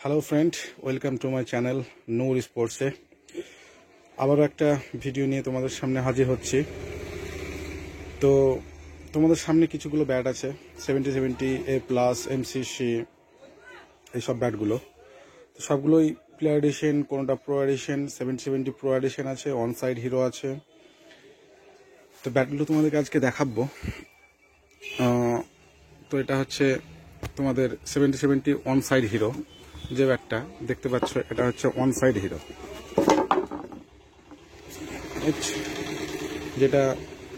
Hello friend, welcome to my channel Noor স্পোর্টসে। আবারও একটা ভিডিও নিয়ে তোমাদের সামনে হাজির হচ্ছি। তো তোমাদের সামনে কিছুগুলো ব্যাট আছে, 70 এ প্লাস এমসিসি, এইসব ব্যাটগুলো। তো সবগুলোই প্লেয়ার এডিশন, কোনোটা প্রো এডিশন। 70 প্রো এডিশন আছে, অন সাইড হিরো আছে। তো ব্যাটগুলো তোমাদেরকে আজকে দেখাবো। তো এটা হচ্ছে তোমাদের 70 অন সাইড হিরো। যে ব্যাটটা দেখতে পাচ্ছ, এটা হচ্ছে ওয়ান সাইড হিরো, যেটা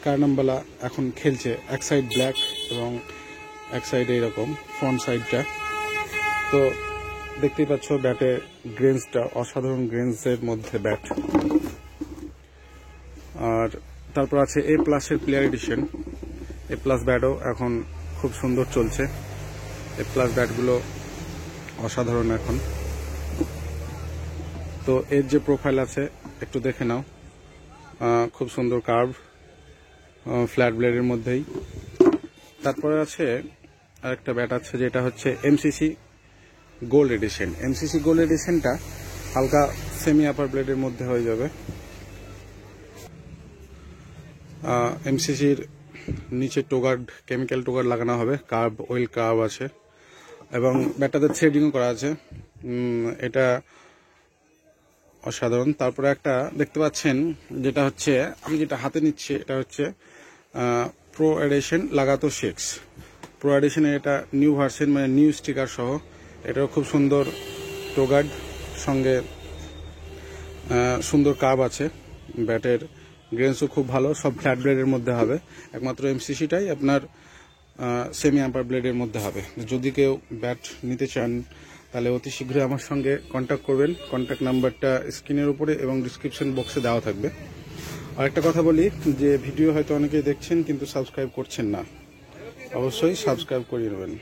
কারনামবালা এখন খেলছে। এক সাইড ব্ল্যাক এবং এক সাইডে এরকম ফ্রন্ট সাইডটা। তো দেখতেই পাচ্ছ ব্যাটের গ্রেন্সটা অসাধারণ গ্রেন্সের মধ্যে ব্যাট। আর তারপর আছে এ প্লাসের প্লেয়ার এডিশন। এ প্লাস ব্যাটও এখন খুব সুন্দর চলছে। এ প্লাস ব্যাটগুলো অসাধারণ এখন। তো এর যে প্রোফাইল আছে একটু দেখে নাও, খুব সুন্দর কার্ভ, ফ্ল্যাট ব্লেডের মধ্যেই। তারপরে আছে আরেকটা ব্যাট আছে, যেটা হচ্ছে MCC gold edition. MCC gold এডিশনটা হালকা সেমি আপার ব্লেডের মধ্যে হয়ে যাবে। এমসিসির নিচে টোগার্ড, কেমিক্যাল টোগার্ড লাগানো হবে, কার্ভ, অয়েল কার্ভ আছে এবং ব্যাটটাতে থ্রেডিংও করা আছে। এটা অসাধারণ। তারপরে একটা দেখতে পাচ্ছেন, যেটা হচ্ছে আমি যেটা হাতে নিচ্ছি, এটা হচ্ছে প্রো এডিশন লাগাতো 6 প্রো এডিশনের এটা নিউ ভার্সন, মানে নিউ স্টিকার সহ। এটাও খুব সুন্দর টোগার্ড, সঙ্গে সুন্দর কার্ভ আছে। ব্যাটের গ্রেন্সও খুব ভালো, সব ফ্ল্যাট ব্লেডের মধ্যে হবে। একমাত্র এমসিসিটাই আপনার সেমি আপার ব্লেডের মধ্যে হবে। যদি কেউ ব্যাট নিতে চান তাহলে অতি শীঘ্রই আমার সঙ্গে কন্ট্যাক্ট করবেন। কন্ট্যাক্ট নাম্বারটা স্ক্রিনের উপরে এবং ডিসক্রিপশন বক্সে দেওয়া থাকবে। আর একটা কথা বলি, যে ভিডিও হয়তো অনেকেই দেখছেন কিন্তু সাবস্ক্রাইব করছেন না, অবশ্যই সাবস্ক্রাইব করিয়ে নেবেন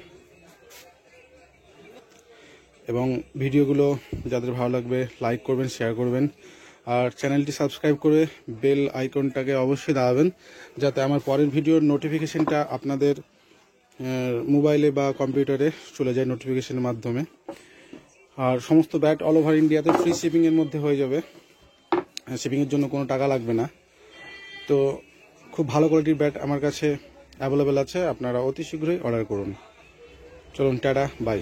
এবং ভিডিওগুলো যাদের ভালো লাগবে লাইক করবেন, শেয়ার করবেন। আর চ্যানেলটি সাবস্ক্রাইব করে বেল আইকনটাকে অবশ্যই দাবাবেন, যাতে আমার পরের ভিডিওর নোটিফিকেশনটা আপনাদের মোবাইলে বা কম্পিউটারে চলে যায় নোটিফিকেশনের মাধ্যমে। আর সমস্ত ব্যাট অল ওভার ইন্ডিয়াতে ফ্রি শিপিংয়ের মধ্যে হয়ে যাবে, শিপিংয়ের জন্য কোনো টাকা লাগবে না। তো খুব ভালো কোয়ালিটির ব্যাট আমার কাছে অ্যাভেলেবেল আছে, আপনারা অতি শীঘ্রই অর্ডার করুন। চলুন, টাটা, বাই।